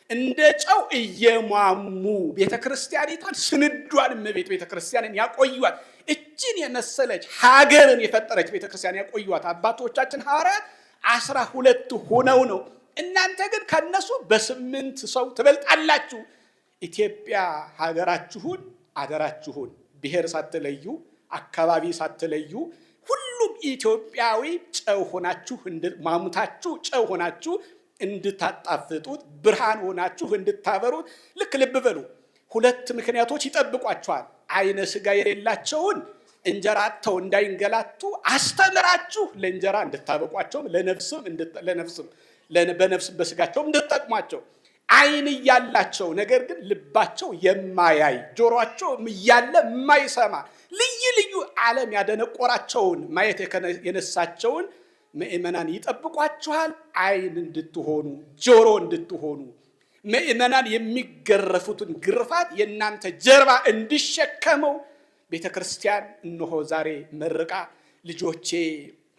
እንደ ጨው እየሟሙ ቤተክርስቲያኒቷን ስንዷን እመቤት ቤተክርስቲያንን ያቆዩዋት። እችን የመሰለች ሀገርን የፈጠረች ቤተክርስቲያን ያቆዩዋት አባቶቻችን ሐዋርያት 12 ሆነው ነው። እናንተ ግን ከነሱ በ8 ሰው ትበልጣላችሁ። ኢትዮጵያ ሀገራችሁን አደራችሁን ብሔር ሳትለዩ አካባቢ ሳትለዩ ሁሉም ኢትዮጵያዊ ጨው ሆናችሁ ማሙታችሁ ጨው ሆናችሁ እንድታጣፍጡት ብርሃን ሆናችሁ እንድታበሩት። ልክ ልብ በሉ፣ ሁለት ምክንያቶች ይጠብቋቸዋል። አይነ ሥጋ የሌላቸውን እንጀራ አጥተው እንዳይንገላቱ አስተምራችሁ ለእንጀራ እንድታበቋቸውም በነፍስም በሥጋቸውም እንድትጠቅሟቸው። አይን እያላቸው ነገር ግን ልባቸው የማያይ ጆሮአቸው እያለ የማይሰማ ልዩ ልዩ ዓለም ያደነቆራቸውን ማየት የነሳቸውን ምእመናን ይጠብቋችኋል። አይን እንድትሆኑ ጆሮ እንድትሆኑ ምእመናን የሚገረፉትን ግርፋት የእናንተ ጀርባ እንዲሸከመው ቤተ ክርስቲያን እነሆ ዛሬ መርቃ ልጆቼ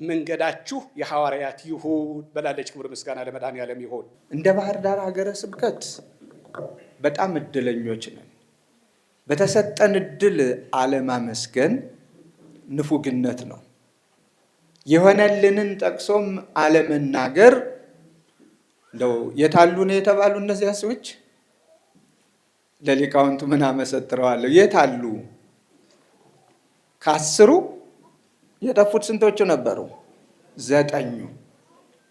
መንገዳችሁ የሐዋርያት ይሁን በላለች። ክብር ምስጋና ለመድኃኔዓለም ይሁን። እንደ ባህር ዳር ሀገረ ስብከት በጣም እድለኞች ነን። በተሰጠን እድል አለማመስገን ንፉግነት ነው። የሆነልንን ጠቅሶም አለመናገር እንደው የታሉ ነው የተባሉ እነዚያ ሰዎች ለሊቃውንቱ ምን አመሰጥረዋለሁ? የታሉ? ከ10 የጠፉት ስንቶቹ ነበሩ? 9።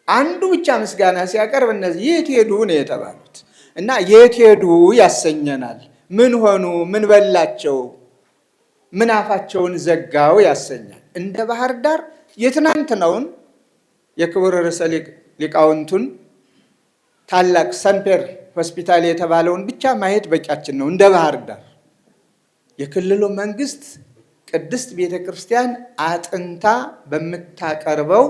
አንዱ ብቻ ምስጋና ሲያቀርብ እነዚህ የት ሄዱ ነው የተባሉት። እና የት ሄዱ ያሰኘናል። ምን ሆኑ? ምን በላቸው? ምን አፋቸውን ዘጋው ያሰኛል። እንደ ባህር ዳር የትናንትናውን የክቡር ርዕሰ ሊቃውንቱን ታላቅ ሰንፔር ሆስፒታል የተባለውን ብቻ ማየት በቂያችን ነው። እንደ ባህር ዳር የክልሉ መንግስት ቅድስት ቤተ ክርስቲያን አጥንታ በምታቀርበው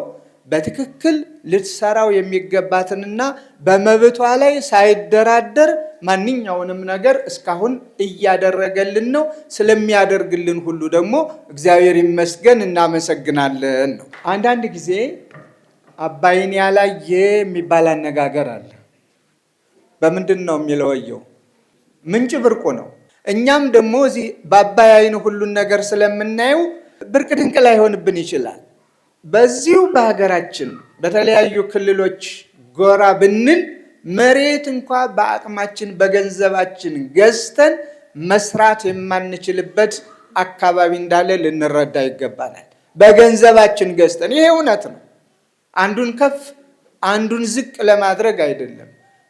በትክክል ልትሰራው የሚገባትንና በመብቷ ላይ ሳይደራደር ማንኛውንም ነገር እስካሁን እያደረገልን ነው። ስለሚያደርግልን ሁሉ ደግሞ እግዚአብሔር ይመስገን እናመሰግናለን ነው። አንዳንድ ጊዜ አባይን ያላየ የሚባል አነጋገር አለ። በምንድን ነው የሚለወየው? ምንጭ ብርቁ ነው። እኛም ደግሞ እዚህ በአባይ አይን ሁሉን ነገር ስለምናየው ብርቅ ድንቅ ላይሆንብን ይችላል። በዚሁ በሀገራችን በተለያዩ ክልሎች ጎራ ብንል መሬት እንኳ በአቅማችን በገንዘባችን ገዝተን መስራት የማንችልበት አካባቢ እንዳለ ልንረዳ ይገባናል። በገንዘባችን ገዝተን፣ ይሄ እውነት ነው። አንዱን ከፍ አንዱን ዝቅ ለማድረግ አይደለም፣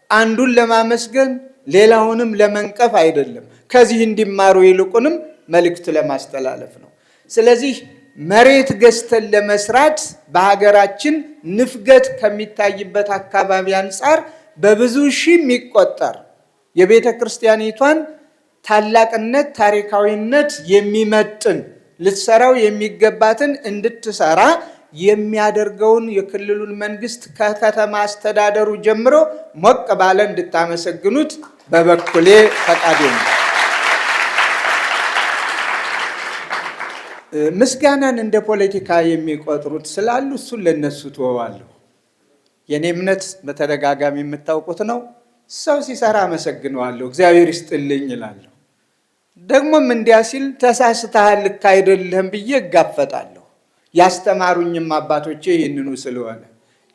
አንዱን ለማመስገን ሌላውንም ለመንቀፍ አይደለም። ከዚህ እንዲማሩ ይልቁንም መልእክት ለማስተላለፍ ነው። ስለዚህ መሬት ገዝተን ለመስራት በሀገራችን ንፍገት ከሚታይበት አካባቢ አንጻር በብዙ ሺህ የሚቆጠር የቤተ ክርስቲያኒቷን ታላቅነት፣ ታሪካዊነት የሚመጥን ልትሰራው የሚገባትን እንድትሰራ የሚያደርገውን የክልሉን መንግስት ከከተማ አስተዳደሩ ጀምሮ ሞቅ ባለ እንድታመሰግኑት በበኩሌ ፈቃዴ ነው። ምስጋናን እንደ ፖለቲካ የሚቆጥሩት ስላሉ እሱን ለነሱ ተወዋለሁ። የኔ እምነት በተደጋጋሚ የምታውቁት ነው። ሰው ሲሰራ አመሰግነዋለሁ፣ እግዚአብሔር ይስጥልኝ ይላለሁ። ደግሞም እንዲያ ሲል ተሳስተሃል፣ ልክ አይደለህም ብዬ እጋፈጣለሁ። ያስተማሩኝም አባቶቼ ይህንኑ ስለሆነ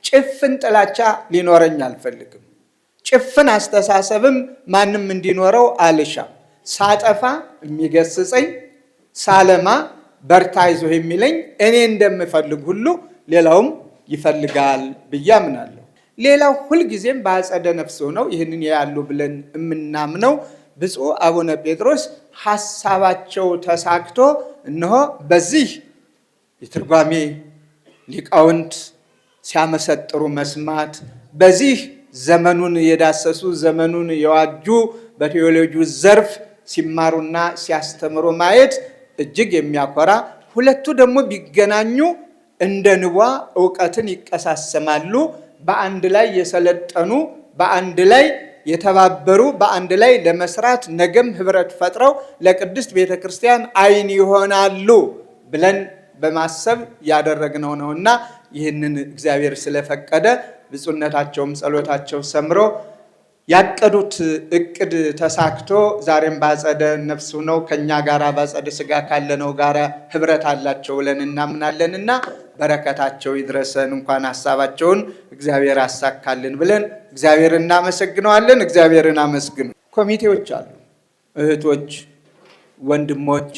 ጭፍን ጥላቻ ሊኖረኝ አልፈልግም። ጭፍን አስተሳሰብም ማንም እንዲኖረው አልሻም። ሳጠፋ የሚገስጸኝ፣ ሳለማ በርታ ይዞህ የሚለኝ እኔ እንደምፈልግ ሁሉ ሌላውም ይፈልጋል ብዬ አምናለሁ። ሌላው ሁልጊዜም በአጸደ ነፍስ ሆነው ይህንን ያሉ ብለን የምናምነው ብፁዕ አቡነ ጴጥሮስ ሐሳባቸው ተሳክቶ እነሆ በዚህ የትርጓሜ ሊቃውንት ሲያመሰጥሩ መስማት፣ በዚህ ዘመኑን የዳሰሱ ዘመኑን የዋጁ በቴዎሎጂ ዘርፍ ሲማሩና ሲያስተምሩ ማየት እጅግ የሚያኮራ። ሁለቱ ደግሞ ቢገናኙ እንደ ንቧ ዕውቀትን ይቀሳሰማሉ። በአንድ ላይ የሰለጠኑ፣ በአንድ ላይ የተባበሩ፣ በአንድ ላይ ለመስራት ነገም ህብረት ፈጥረው ለቅድስት ቤተ ክርስቲያን አይን ይሆናሉ ብለን በማሰብ ያደረግነው ነውና ይህንን እግዚአብሔር ስለፈቀደ ብፁዕነታቸውም ጸሎታቸው ሰምሮ ያቀዱት እቅድ ተሳክቶ ዛሬም ባጸደ ነፍስ ሆነው ከኛ ጋራ ባጸደ ስጋ ካለነው ጋራ ህብረት አላቸው ብለን እናምናለንና በረከታቸው ይድረሰን። እንኳን ሐሳባቸውን እግዚአብሔር አሳካልን ብለን እግዚአብሔር እናመሰግነዋለን። እግዚአብሔርን አመስግኑ። ኮሚቴዎች አሉ፣ እህቶች፣ ወንድሞች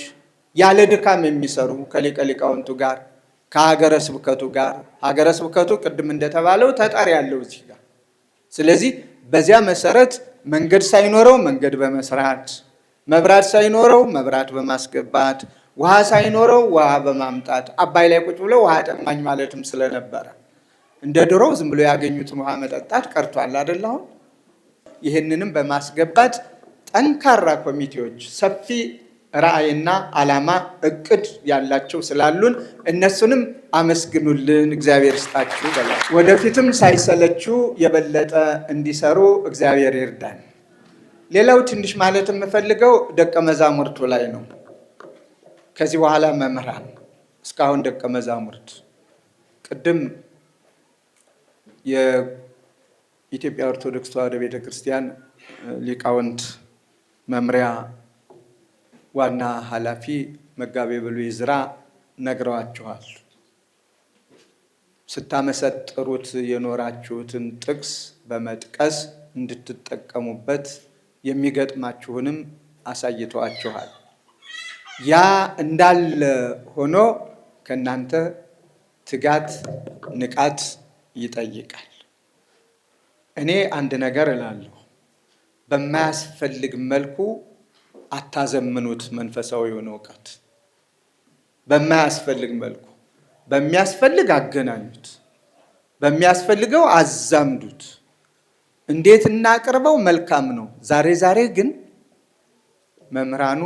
ያለ ድካም የሚሰሩ ከሊቀ ሊቃውንቱ ጋር ከሀገረ ስብከቱ ጋር። ሀገረ ስብከቱ ቅድም እንደተባለው ተጠሪ ያለው እዚህ ጋር ስለዚህ በዚያ መሰረት መንገድ ሳይኖረው መንገድ በመስራት፣ መብራት ሳይኖረው መብራት በማስገባት፣ ውሃ ሳይኖረው ውሃ በማምጣት፣ አባይ ላይ ቁጭ ብለው ውሃ ጠማኝ ማለትም ስለነበረ እንደ ድሮው ዝም ብሎ ያገኙትን ውሃ መጠጣት ቀርቷል አይደል? አሁን ይህንንም በማስገባት ጠንካራ ኮሚቴዎች ሰፊ ራዕይና ዓላማ እቅድ ያላቸው ስላሉን እነሱንም አመስግኑልን፣ እግዚአብሔር ይስጣችሁ በላል። ወደፊትም ሳይሰለቹ የበለጠ እንዲሰሩ እግዚአብሔር ይርዳን። ሌላው ትንሽ ማለት የምፈልገው ደቀ መዛሙርቱ ላይ ነው። ከዚህ በኋላ መምህራን፣ እስካሁን ደቀ መዛሙርት። ቅድም የኢትዮጵያ ኦርቶዶክስ ተዋሕዶ ቤተክርስቲያን ሊቃውንት መምሪያ ዋና ኃላፊ መጋቤ ብሉይ ዕዝራ ነግረዋችኋል። ስታመሰጥሩት የኖራችሁትን ጥቅስ በመጥቀስ እንድትጠቀሙበት የሚገጥማችሁንም አሳይተዋችኋል። ያ እንዳለ ሆኖ ከእናንተ ትጋት፣ ንቃት ይጠይቃል። እኔ አንድ ነገር እላለሁ፣ በማያስፈልግ መልኩ አታዘምኑት መንፈሳዊውን እውቀት። በማያስፈልግ መልኩ፣ በሚያስፈልግ አገናኙት፣ በሚያስፈልገው አዛምዱት። እንዴት እናቅርበው? መልካም ነው። ዛሬ ግን መምህራኑ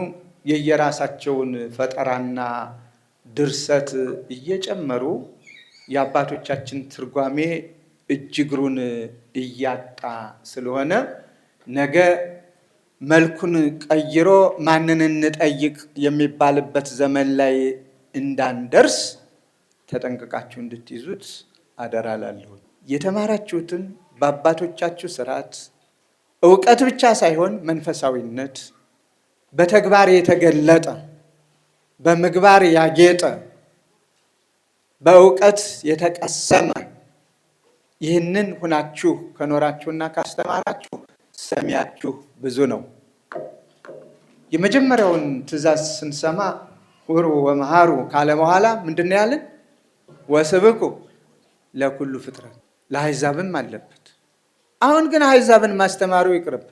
የየራሳቸውን ፈጠራና ድርሰት እየጨመሩ የአባቶቻችን ትርጓሜ እጅግሩን እያጣ ስለሆነ ነገ መልኩን ቀይሮ ማንን እንጠይቅ የሚባልበት ዘመን ላይ እንዳንደርስ ተጠንቅቃችሁ እንድትይዙት አደራ እላለሁ። የተማራችሁትን በአባቶቻችሁ ስርዓት እውቀት ብቻ ሳይሆን መንፈሳዊነት በተግባር የተገለጠ፣ በምግባር ያጌጠ፣ በእውቀት የተቀሰመ ይህንን ሁናችሁ ከኖራችሁና ካስተማራችሁ ሰሚያችሁ ብዙ ነው። የመጀመሪያውን ትእዛዝ ስንሰማ ሁሩ ወመሃሩ ካለ በኋላ ምንድን ነው ያለን? ወስብኩ ለኩሉ ፍጥረት፣ ለአሕዛብም አለበት። አሁን ግን አሕዛብን ማስተማሩ ይቅርብ።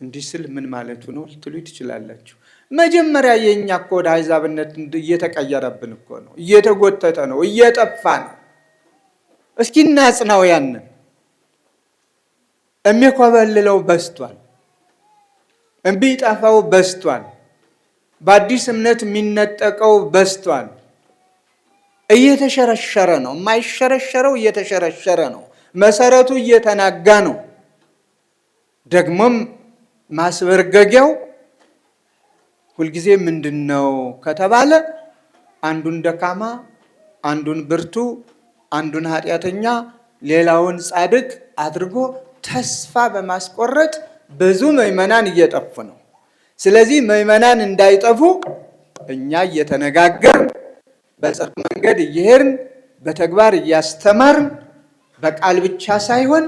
እንዲህ ስል ምን ማለቱ ነው ልትሉ ትችላላችሁ። መጀመሪያ የእኛ እኮ ወደ አሕዛብነት እየተቀየረብን እኮ ነው፣ እየተጎተተ ነው፣ እየጠፋ ነው። እስኪ እናጽናው። ያንን የሚኮበልለው በስቷል፣ እምቢጠፋው በስቷል፣ በአዲስ እምነት የሚነጠቀው በስቷል። እየተሸረሸረ ነው። የማይሸረሸረው እየተሸረሸረ ነው። መሰረቱ እየተናጋ ነው። ደግሞም ማስበርገጊያው ሁልጊዜ ምንድን ነው ከተባለ አንዱን ደካማ፣ አንዱን ብርቱ፣ አንዱን ኃጢአተኛ፣ ሌላውን ጻድቅ አድርጎ ተስፋ በማስቆረጥ ብዙ ምዕመናን እየጠፉ ነው። ስለዚህ ምዕመናን እንዳይጠፉ እኛ እየተነጋገርን በጽድቅ መንገድ እየሄድን በተግባር እያስተማርን በቃል ብቻ ሳይሆን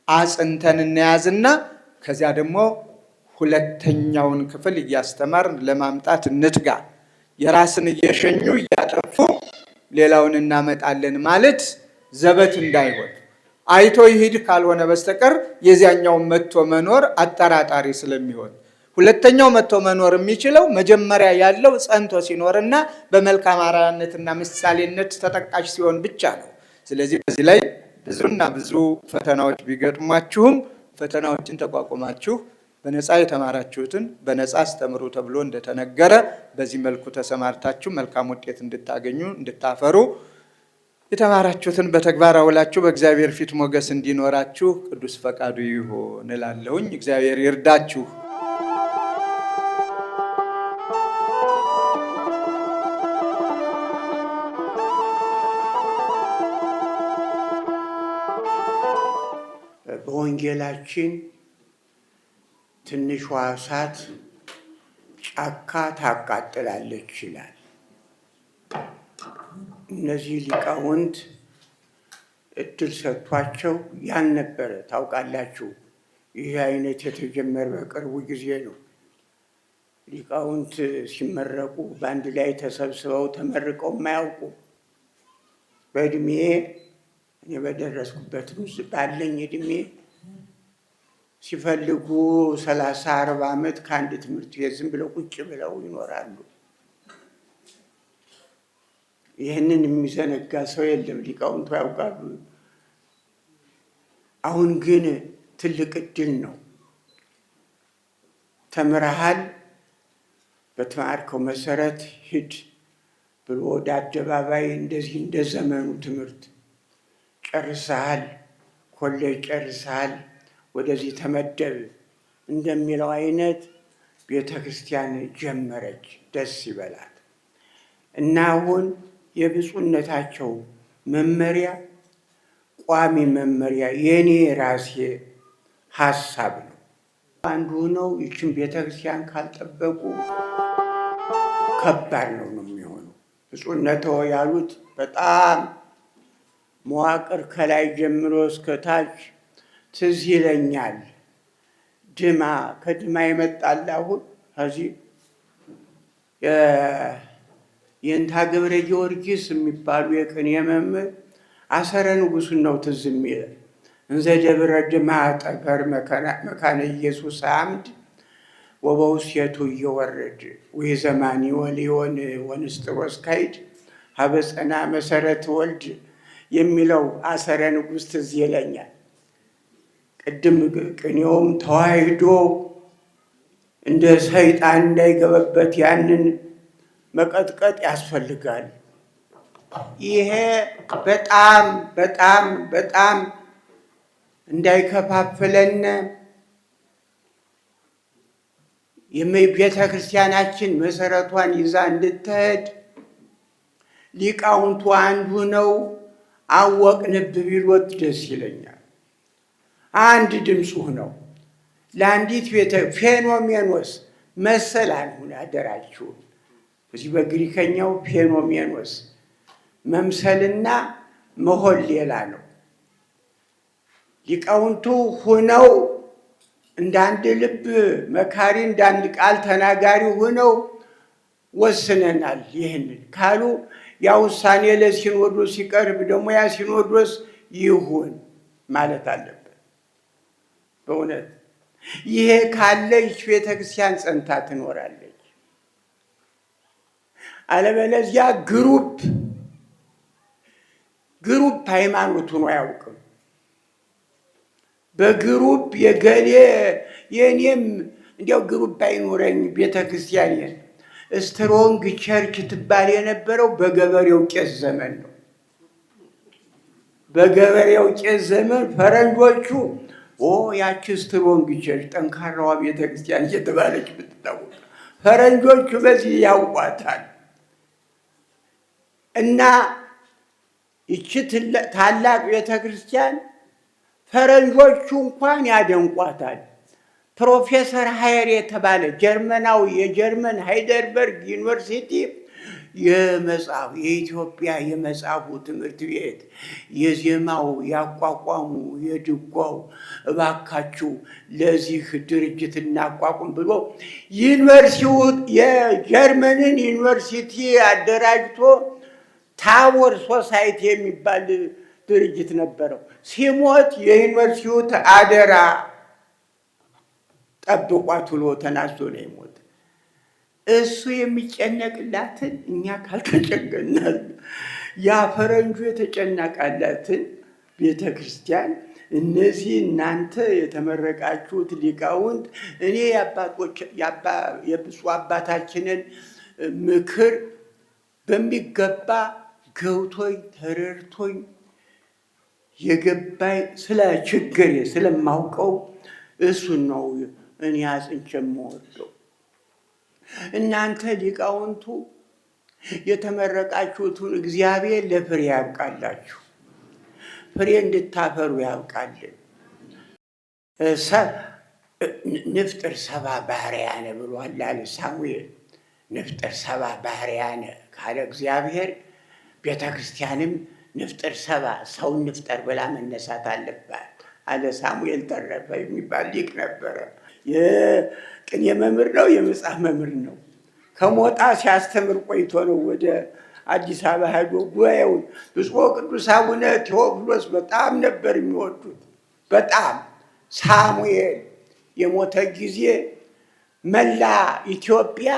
አጽንተን እንያዝና ከዚያ ደግሞ ሁለተኛውን ክፍል እያስተማርን ለማምጣት እንትጋ። የራስን እየሸኙ እያጠፉ ሌላውን እናመጣለን ማለት ዘበት እንዳይሆን፣ አይቶ ይሂድ ካልሆነ በስተቀር የዚያኛውን መጥቶ መኖር አጠራጣሪ ስለሚሆን፣ ሁለተኛው መጥቶ መኖር የሚችለው መጀመሪያ ያለው ጸንቶ ሲኖርና በመልካም አርአያነትና ምሳሌነት ተጠቃሽ ሲሆን ብቻ ነው። ስለዚህ በዚህ ላይ ብዙና ብዙ ፈተናዎች ቢገጥሟችሁም ፈተናዎችን ተቋቁማችሁ በነፃ የተማራችሁትን በነፃ አስተምሩ ተብሎ እንደተነገረ በዚህ መልኩ ተሰማርታችሁ መልካም ውጤት እንድታገኙ እንድታፈሩ የተማራችሁትን በተግባር አውላችሁ በእግዚአብሔር ፊት ሞገስ እንዲኖራችሁ ቅዱስ ፈቃዱ ይሁን እላለሁኝ። እግዚአብሔር ይርዳችሁ። በወንጌላችን ትንሿ እሳት ጫካ ታቃጥላለች ይላል። እነዚህ ሊቃውንት እድል ሰጥቷቸው ያልነበረ ታውቃላችሁ። ይህ አይነት የተጀመረ በቅርቡ ጊዜ ነው። ሊቃውንት ሲመረቁ በአንድ ላይ ተሰብስበው ተመርቀው የማያውቁ በእድሜ እኔ በደረስኩበት ባለኝ እድሜ ሲፈልጉ 30-40 ዓመት ከአንድ ትምህርት ቤት ዝም ብለው ቁጭ ብለው ይኖራሉ። ይህንን የሚዘነጋ ሰው የለም። ሊቃውንቱ ያውቃሉ። አሁን ግን ትልቅ እድል ነው። ተምረሃል፣ በተማርከው መሰረት ሂድ ብሎ ወደ አደባባይ እንደዚህ እንደ ዘመኑ ትምህርት ጨርሰሃል፣ ኮሌጅ ጨርሰሃል፣ ወደዚህ ተመደብ እንደሚለው አይነት ቤተ ክርስቲያን ጀመረች። ደስ ይበላል። እና አሁን የብፁዕነታቸው መመሪያ ቋሚ መመሪያ የኔ ራሴ ሀሳብ ነው። አንዱ ነው። ይችን ቤተ ክርስቲያን ካልጠበቁ ከባድ ነው የሚሆነው። ብፁዕነትዎ ያሉት በጣም መዋቅር ከላይ ጀምሮ እስከ ታች ትዝ ይለኛል። ድማ ከድማ ይመጣል። አሁን ከዚህ የእንታ ገብረ ጊዮርጊስ የሚባሉ የቅኔ መምህር አሰረ ንጉሡን ነው ትዝ የሚለን። እንዘ ደብረ ድማ ጠፈር መካነ ኢየሱስ አምድ ወበውስቴቱ እየወረድ ወይ ዘማኒ ወሊዮን ወንስጥሮስ ካይድ ሀበፀና መሰረት ወልድ የሚለው አሰረ ንጉሥ ትዝ ይለኛል። ቅድም ቅኔውም ተዋሂዶ እንደ ሰይጣን እንዳይገበበት ያንን መቀጥቀጥ ያስፈልጋል። ይሄ በጣም በጣም በጣም እንዳይከፋፍለን ቤተ ክርስቲያናችን መሰረቷን ይዛ እንድትሄድ ሊቃውንቱ አንዱ ነው አወቅንብ ቢሎት ደስ ይለኛል። አንድ ድምፁ ነው ለአንዲት ቤተ ፌኖሜኖስ መሰል አንሁን አደራችሁ። በዚህ በግሪከኛው ፌኖሜኖስ መምሰልና መሆን ሌላ ነው። ሊቃውንቱ ሁነው እንዳንድ ልብ መካሪ እንዳንድ ቃል ተናጋሪ ሁነው ወስነናል ይህንን ካሉ ያ ውሳኔ ለሲኖዶስ ሲቀርብ ደግሞ ያ ሲኖዶስ ይሁን ማለት አለበት። በእውነት ይሄ ካለች ቤተክርስቲያን ጸንታ ትኖራለች። አለበለዚያ ግሩፕ ሃይማኖት ሆኖ አያውቅም። በግሩፕ የገሌ የኔም እንዲያው ግሩፕ አይኖረኝ ቤተክርስቲያን ስትሮንግ ቸርች ትባል የነበረው በገበሬው ቄስ ዘመን ነው። በገበሬው ቄስ ዘመን ፈረንጆቹ ያቺ ስትሮንግ ቸርች ጠንካራዋ ቤተክርስቲያን እየተባለች ብትታወቅ ፈረንጆቹ በዚህ ያውቋታል። እና ይቺ ታላቅ ቤተክርስቲያን ፈረንጆቹ እንኳን ያደንቋታል። ፕሮፌሰር ሃየር የተባለ ጀርመናዊ የጀርመን ሃይደርበርግ ዩኒቨርሲቲ የኢትዮጵያ የመጽሐፉ ትምህርት ቤት የዜማው ያቋቋሙ የድጓው እባካችሁ ለዚህ ድርጅት እናቋቁም ብሎ ዩኒቨርሲቲው የጀርመንን ዩኒቨርሲቲ አደራጅቶ ታቦር ሶሳይቲ የሚባል ድርጅት ነበረው። ሲሞት የዩኒቨርሲቲው አደራ ጠብቋት ብሎ ተናዞ ነው የሞት። እሱ የሚጨነቅላትን እኛ ካልተጨነቅናል ያ ፈረንጁ የተጨነቃላትን ቤተ ክርስቲያን እነዚህ እናንተ የተመረቃችሁት ሊቃውንት እኔ የብፁዕ አባታችንን ምክር በሚገባ ገብቶኝ ተረድቶኝ የገባኝ ስለ ችግሬ ስለማውቀው እሱን ነው እኔ አጽንቼ የምወደው። እናንተ ሊቃውንቱ የተመረቃችሁትን እግዚአብሔር ለፍሬ ያብቃላችሁ፣ ፍሬ እንድታፈሩ ያብቃልን። ንፍጥር ሰባ ባህርያነ ብሏል አለ ሳሙኤል። ንፍጥር ሰባ ባህርያነ ካለ እግዚአብሔር ቤተ ክርስቲያንም ንፍጥር ሰባ ሰውን ንፍጠር ብላ መነሳት አለባት አለ ሳሙኤል ተረፈ የሚባል ሊቅ ነበረ። የቅኔ መምህር ነው፣ የመጽሐፍ መምህር ነው። ከሞጣ ሲያስተምር ቆይቶ ነው ወደ አዲስ አበባ ሄዶ ጉባኤውን ብፁዕ ቅዱስ አቡነ ቴዎፍሎስ በጣም ነበር የሚወዱት። በጣም ሳሙኤል የሞተ ጊዜ መላ ኢትዮጵያ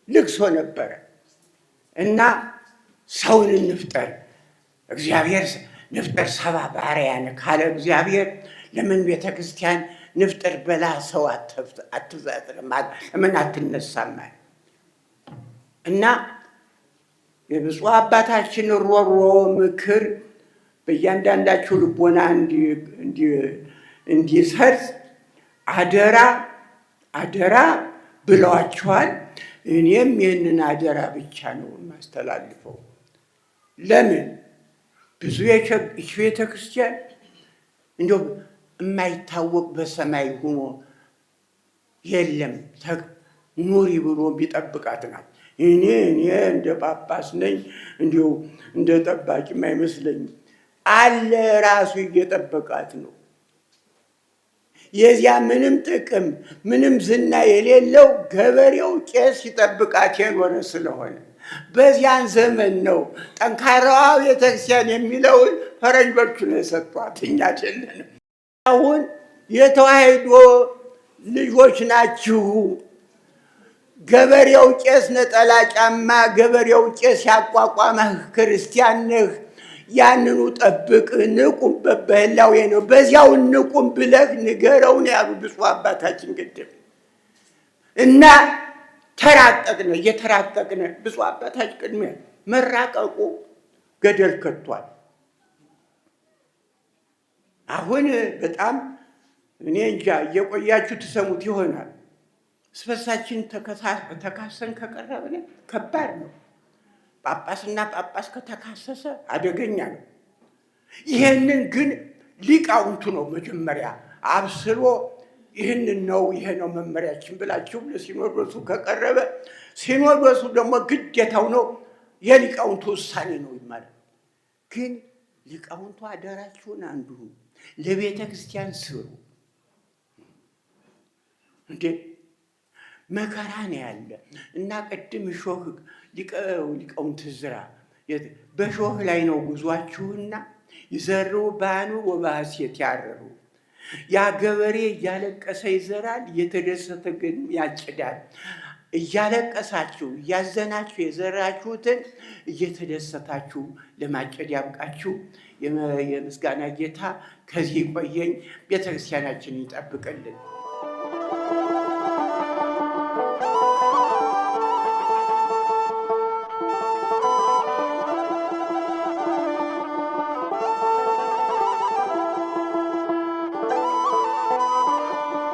ልቅሶ ነበረ እና ሰውን እንፍጠር እግዚአብሔር ንፍጠር ሰባ ባሪያን ካለ እግዚአብሔር ለምን ቤተ ክርስቲያን ንፍጠር በላ ሰው አትፈጥርም ለምን አትነሳም? እና የብፁዕ አባታችን ሮሮ ምክር በእያንዳንዳችሁ ልቦና እንዲሰርጽ አደራ ብለዋችኋል። እኔም ይህንን አደራ ብቻ ነው የማስተላልፈው። ለምን ብዙ ቤተ ክርስቲያን እንዲያው የማይታወቅ በሰማይ ሆኖ የለም ኑሪ ብሎ ቢጠብቃት ናት። እኔ እንደ ጳጳስ ነኝ እንዲሁ እንደ ጠባቂም አይመስለኝም አለ ራሱ እየጠበቃት ነው። የዚያ ምንም ጥቅም ምንም ዝና የሌለው ገበሬው ቄስ ይጠብቃት የኖረ ስለሆነ በዚያን ዘመን ነው ጠንካራዋ ቤተክርስቲያን የሚለውን ፈረንጆቹ ነው የሰጧት፣ እኛ አይደለንም። አሁን የተዋሕዶ ልጆች ናችሁ። ገበሬው ቄስ ነጠላ ጫማ፣ ገበሬው ቄስ ያቋቋመህ ክርስቲያን ነህ። ያንኑ ጠብቅ፣ ንቁምበት በህላዌ ነው። በዚያው ንቁም ብለህ ንገረውን ያሉ ብፁዕ አባታችን ቅድም እና ተራቀቅነ እየተራቀቅነ ብፁዕ አባታችን ቅድመ መራቀቁ ገደል ከቷል። አሁን በጣም እኔ እንጃ እየቆያችሁ ትሰሙት ይሆናል። ስበሳችን ተካሰን ከቀረብን ከባድ ነው። ጳጳስና ጳጳስ ከተካሰሰ አደገኛ ነው። ይሄንን ግን ሊቃውንቱ ነው መጀመሪያ አብስሎ ይህንን ነው ይሄ ነው መመሪያችን ብላችሁ ለሲኖዶሱ ከቀረበ ሲኖዶሱ ደግሞ ግዴታው ነው የሊቃውንቱ ውሳኔ ነው ይማላል። ግን ሊቃውንቱ አደራችሁን አንዱ ለቤተ ክርስቲያን ስሩ እንዴ መከራ ነው ያለ እና ቅድም ሾህ ሊቃውንት ዝራ በሾህ ላይ ነው ጉዟችሁና ይዘሩ ባኑ ወባሴት ያረሩ ያ ገበሬ እያለቀሰ ይዘራል፣ እየተደሰተ ግን ያጭዳል። እያለቀሳችሁ እያዘናችሁ የዘራችሁትን እየተደሰታችሁ ለማጨድ ያብቃችሁ። የምስጋና ጌታ ከዚህ ቆየኝ፣ ቤተክርስቲያናችንን ይጠብቅልን።